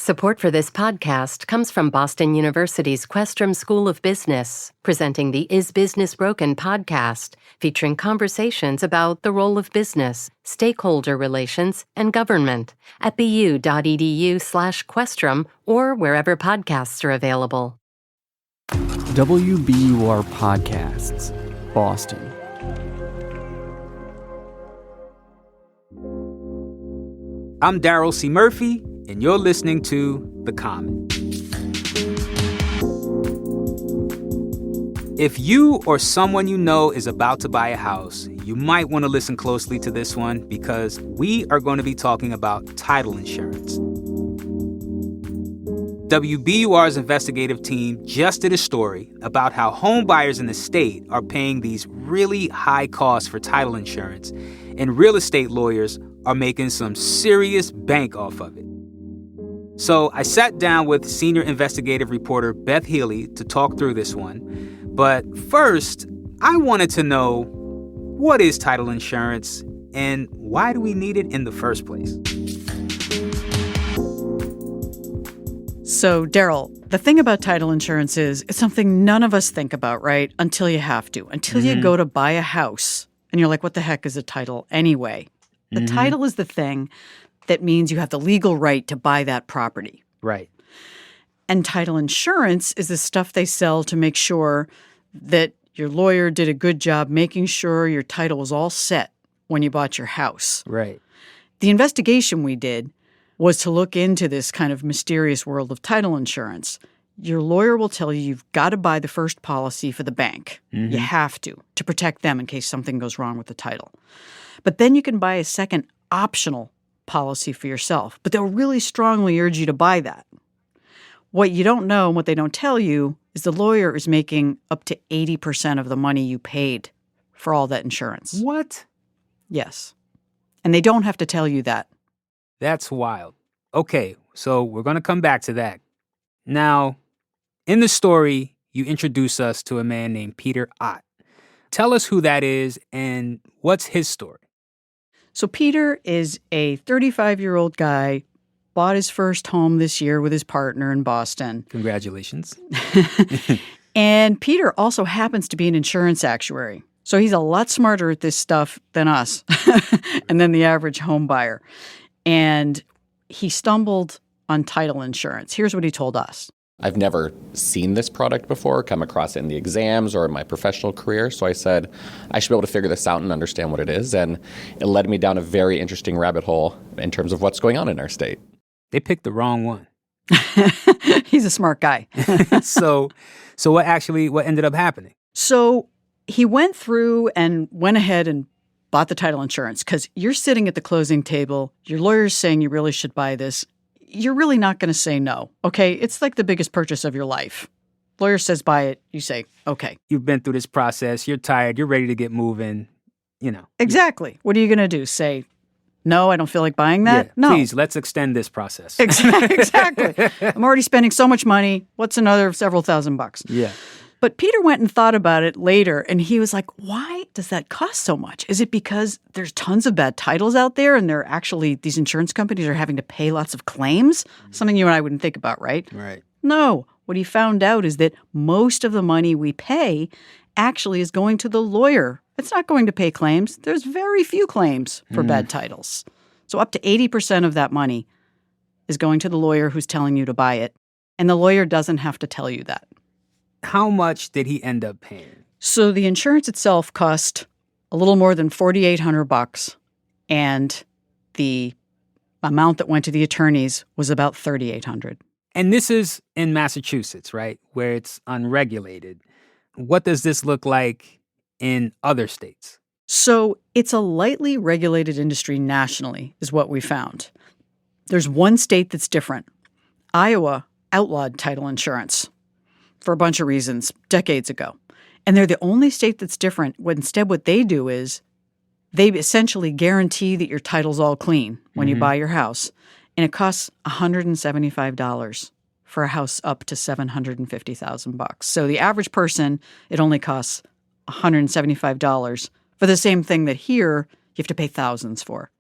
Support for this podcast comes from Boston University's Questrom School of Business, presenting the Is Business Broken podcast, featuring conversations about the role of business, stakeholder relations, and government at bu.edu/Questrom or wherever podcasts are available. WBUR Podcasts, Boston. I'm Daryl C. Murphy, and you're listening to The Common. If you or someone you know is about to buy a house, you might want to listen closely to this one because we are going to be talking about title insurance. WBUR's investigative team just did a story about how homebuyers in the state are paying these really high costs for title insurance, and real estate lawyers are making some serious bank off of it. So I sat down with senior investigative reporter Beth Healy to talk through this one. But first, I wanted to know, what is title insurance and why do we need it in the first place? So, Daryl, the thing about title insurance is it's something none of us think about, right? Until you have to. Until you go to buy a house and you're like, what the heck is a title anyway? The title is the thing that means you have the legal right to buy that property. Right. And title insurance is the stuff they sell to make sure that your lawyer did a good job making sure your title was all set when you bought your house. Right. The investigation we did was to look into this kind of mysterious world of title insurance. Your lawyer will tell you you've got to buy the first policy for the bank. You have to protect them in case something goes wrong with the title. But then you can buy a second optional policy for yourself, but they'll really strongly urge you to buy that. What you don't know and what they don't tell you is the lawyer is making up to 80% of the money you paid for all that insurance. What? Yes. And they don't have to tell you that. That's wild. Okay, so we're going to come back to that. Now, in the story, you introduce us to a man named Peter Ott. Tell us who that is and what's his story. So Peter is a 35-year-old guy, bought his first home this year with his partner in Boston. Congratulations. And Peter also happens to be an insurance actuary. So he's a lot smarter at this stuff than us and than the average home buyer. And he stumbled on title insurance. Here's what he told us. I've never seen this product before, come across it in the exams or in my professional career. So I said, I should be able to figure this out and understand what it is. And it led me down a very interesting rabbit hole in terms of what's going on in our state. They picked the wrong one. He's a smart guy. So what ended up happening? So he went through and went ahead and bought the title insurance because you're sitting at the closing table. Your lawyer's saying you really should buy this. You're really not going to say no, okay? It's like the biggest purchase of your life. Lawyer says buy it. You say, okay. You've been through this process. You're tired. You're ready to get moving, Exactly. What are you going to do? Say, no, I don't feel like buying that? Yeah, no. Please, let's extend this process. Exactly. I'm already spending so much money. What's another several $1,000s? Yeah. But Peter went and thought about it later, and he was like, why does that cost so much? Is it because there's tons of bad titles out there and these insurance companies are having to pay lots of claims? Something you and I wouldn't think about, right? Right. No. What he found out is that most of the money we pay actually is going to the lawyer. It's not going to pay claims. There's very few claims for bad titles. So up to 80% of that money is going to the lawyer who's telling you to buy it, and the lawyer doesn't have to tell you that. How much did he end up paying? So the insurance itself cost a little more than $4,800, and the amount that went to the attorneys was about $3,800. And this is in Massachusetts, right, where it's unregulated. What does this look like in other states? So it's a lightly regulated industry nationally, is what we found. There's one state that's different. Iowa outlawed title insurance for a bunch of reasons decades ago. And they're the only state that's different. Instead, what they do is they essentially guarantee that your title's all clean when you buy your house. And it costs $175 for a house up to $750,000. So the average person, it only costs $175 for the same thing that here you have to pay thousands for.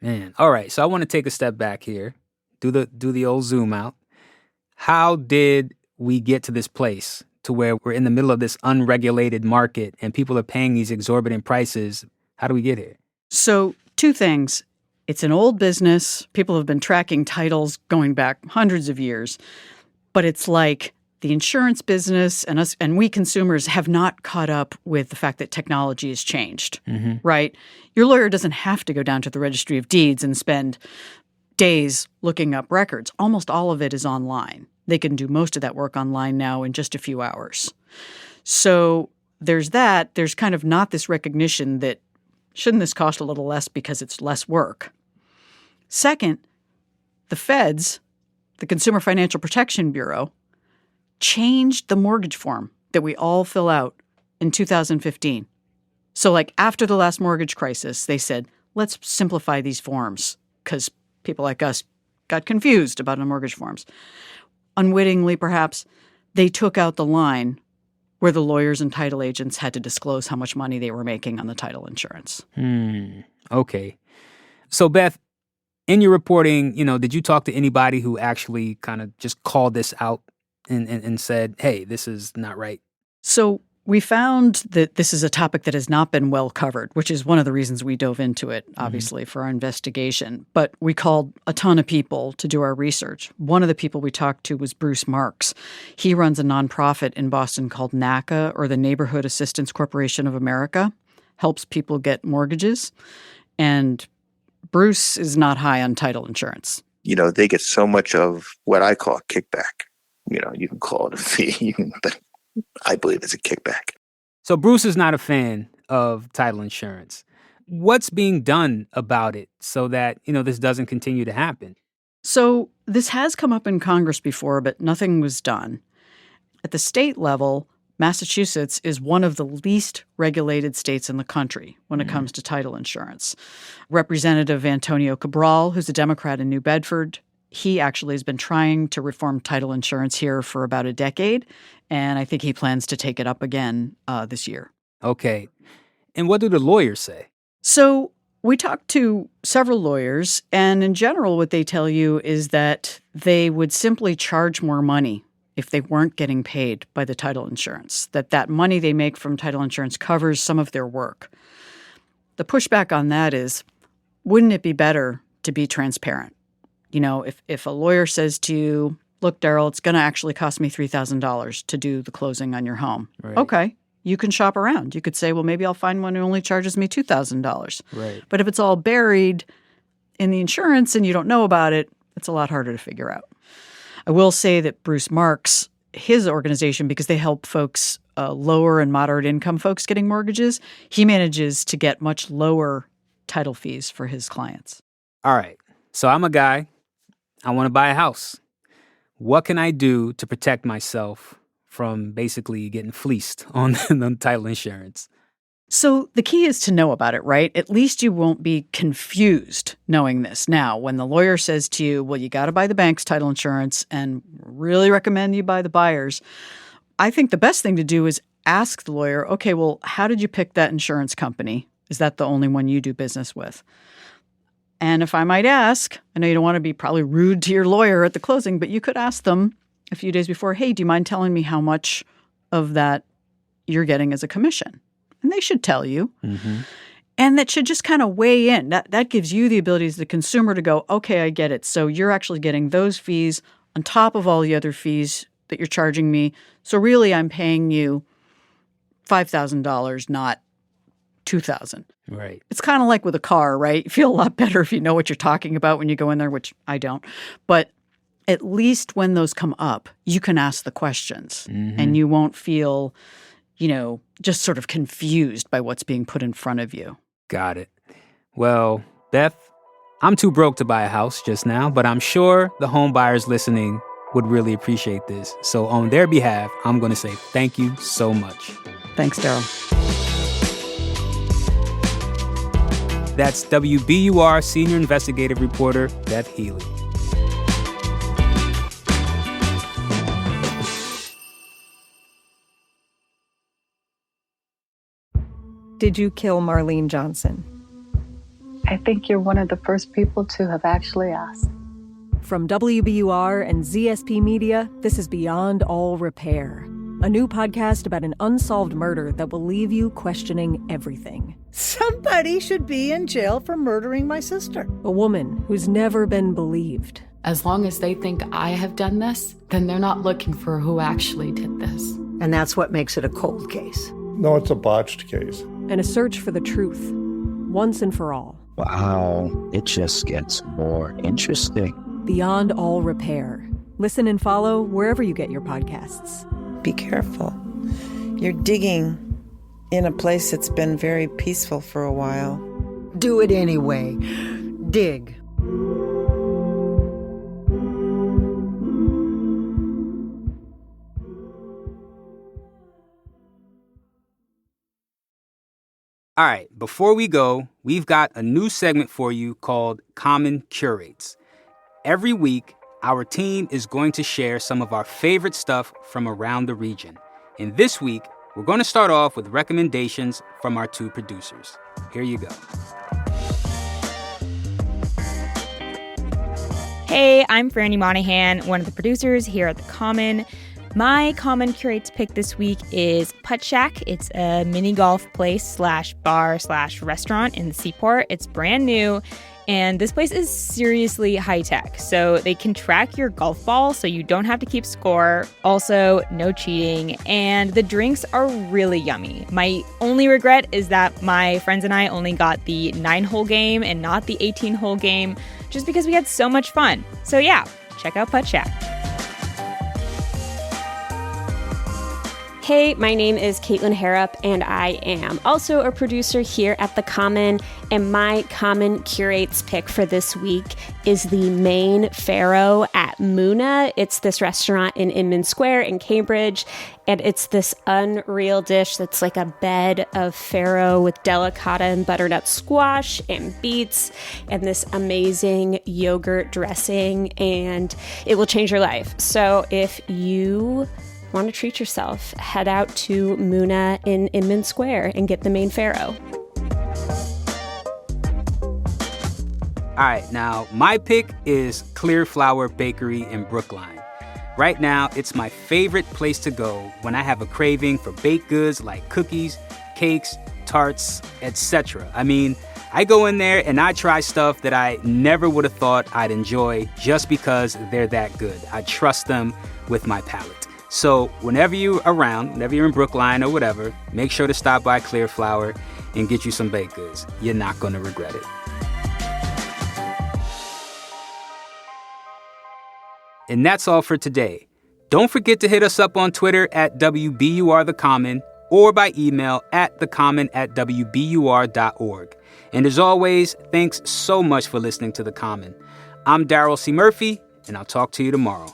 Man, all right. So I want to take a step back here. do the old zoom out. How did we get to this place to where we're in the middle of this unregulated market and people are paying these exorbitant prices? How do we get here? So, two things. It's an old business. People have been tracking titles going back hundreds of years. But it's like the insurance business and us and we consumers have not caught up with the fact that technology has changed, right? Your lawyer doesn't have to go down to the Registry of Deeds and spend days looking up records. Almost all of it is online. They can do most of that work online now in just a few hours. So there's that. There's kind of not this recognition that shouldn't this cost a little less because it's less work? Second, the feds, the Consumer Financial Protection Bureau, changed the mortgage form that we all fill out in 2015. So like after the last mortgage crisis, they said, let's simplify these forms because people like us got confused about the mortgage forms. Unwittingly, perhaps, they took out the line where the lawyers and title agents had to disclose how much money they were making on the title insurance. Okay. So, Beth, in your reporting, did you talk to anybody who actually kind of just called this out and said, hey, this is not right? So we found that this is a topic that has not been well covered, which is one of the reasons we dove into it, obviously, for our investigation. But we called a ton of people to do our research. One of the people we talked to was Bruce Marks. He runs a nonprofit in Boston called NACA, or the Neighborhood Assistance Corporation of America, helps people get mortgages. And Bruce is not high on title insurance. They get so much of what I call kickback. You can call it a fee, but I believe it's a kickback. So Bruce is not a fan of title insurance. What's being done about it so that, this doesn't continue to happen? So this has come up in Congress before, but nothing was done. At the state level, Massachusetts is one of the least regulated states in the country when it comes to title insurance. Representative Antonio Cabral, who's a Democrat in New Bedford, he actually has been trying to reform title insurance here for about a decade, and I think he plans to take it up again this year. Okay. And what do the lawyers say? So we talked to several lawyers, and in general, what they tell you is that they would simply charge more money if they weren't getting paid by the title insurance, that money they make from title insurance covers some of their work. The pushback on that is, wouldn't it be better to be transparent? If a lawyer says to you, look, Daryl, it's going to actually cost me $3,000 to do the closing on your home. Right. Okay, you can shop around. You could say, well, maybe I'll find one who only charges me $2,000. Right. But if it's all buried in the insurance and you don't know about it, it's a lot harder to figure out. I will say that Bruce Marks, his organization, because they help folks, lower and moderate income folks getting mortgages, he manages to get much lower title fees for his clients. All right. So I'm a guy. I want to buy a house. What can I do to protect myself from basically getting fleeced on the title insurance? So the key is to know about it, right? At least you won't be confused knowing this. Now, when the lawyer says to you, well, you got to buy the bank's title insurance and really recommend you buy the buyer's, I think the best thing to do is ask the lawyer, okay, well, how did you pick that insurance company? Is that the only one you do business with? And if I might ask, I know you don't want to be probably rude to your lawyer at the closing, but you could ask them a few days before, hey, do you mind telling me how much of that you're getting as a commission? And they should tell you. And that should just kind of weigh in. That gives you the ability as the consumer to go, okay, I get it. So you're actually getting those fees on top of all the other fees that you're charging me. So really I'm paying you $5,000, not $2,000. Right. It's kind of like with a car, right? You feel a lot better if you know what you're talking about when you go in there, which I don't. But at least when those come up, you can ask the questions and you won't feel, just sort of confused by what's being put in front of you. Got it. Well, Beth, I'm too broke to buy a house just now, but I'm sure the home buyers listening would really appreciate this. So on their behalf, I'm going to say thank you so much. Thanks, Daryl. That's WBUR Senior Investigative Reporter Beth Healy. Did you kill Marlene Johnson? I think you're one of the first people to have actually asked. From WBUR and ZSP Media, this is Beyond All Repair, a new podcast about an unsolved murder that will leave you questioning everything. Somebody should be in jail for murdering my sister. A woman who's never been believed. As long as they think I have done this, then they're not looking for who actually did this. And that's what makes it a cold case. No, it's a botched case. And a search for the truth, once and for all. Wow, it just gets more interesting. Beyond All Repair. Listen and follow wherever you get your podcasts. Be careful. You're digging in a place that's been very peaceful for a while. Do it anyway. Dig. All right, before we go, we've got a new segment for you called Common Curates. Every week, our team is going to share some of our favorite stuff from around the region. And this week, we're going to start off with recommendations from our two producers. Here you go. Hey, I'm Franny Monahan, one of the producers here at The Common. My Common Curates pick this week is Putt Shack. It's a mini golf place / bar / restaurant in the Seaport. It's brand new, and this place is seriously high tech. So they can track your golf ball so you don't have to keep score. Also, no cheating, and the drinks are really yummy. My only regret is that my friends and I only got the 9-hole game and not the 18-hole game, just because we had so much fun. So yeah, check out Putt Shack. Hey, my name is Caitlin Harrop, and I am also a producer here at The Common, and my Common Curates pick for this week is the Maine Faro at Muna. It's this restaurant in Inman Square in Cambridge, and it's this unreal dish that's like a bed of faro with delicata and butternut squash and beets and this amazing yogurt dressing, and it will change your life. So if you want to treat yourself, head out to Muna in Inman Square and get the Maine Faro. All right, now my pick is Clear Flower Bakery in Brookline. Right now, it's my favorite place to go when I have a craving for baked goods like cookies, cakes, tarts, etc. I mean, I go in there and I try stuff that I never would have thought I'd enjoy just because they're that good. I trust them with my palate. So whenever you're around, whenever you're in Brookline or whatever, make sure to stop by Clear Flower and get you some baked goods. You're not going to regret it. And that's all for today. Don't forget to hit us up on Twitter at WBUR The Common or by email at thecommon@wbur.org. And as always, thanks so much for listening to The Common. I'm Daryl C. Murphy, and I'll talk to you tomorrow.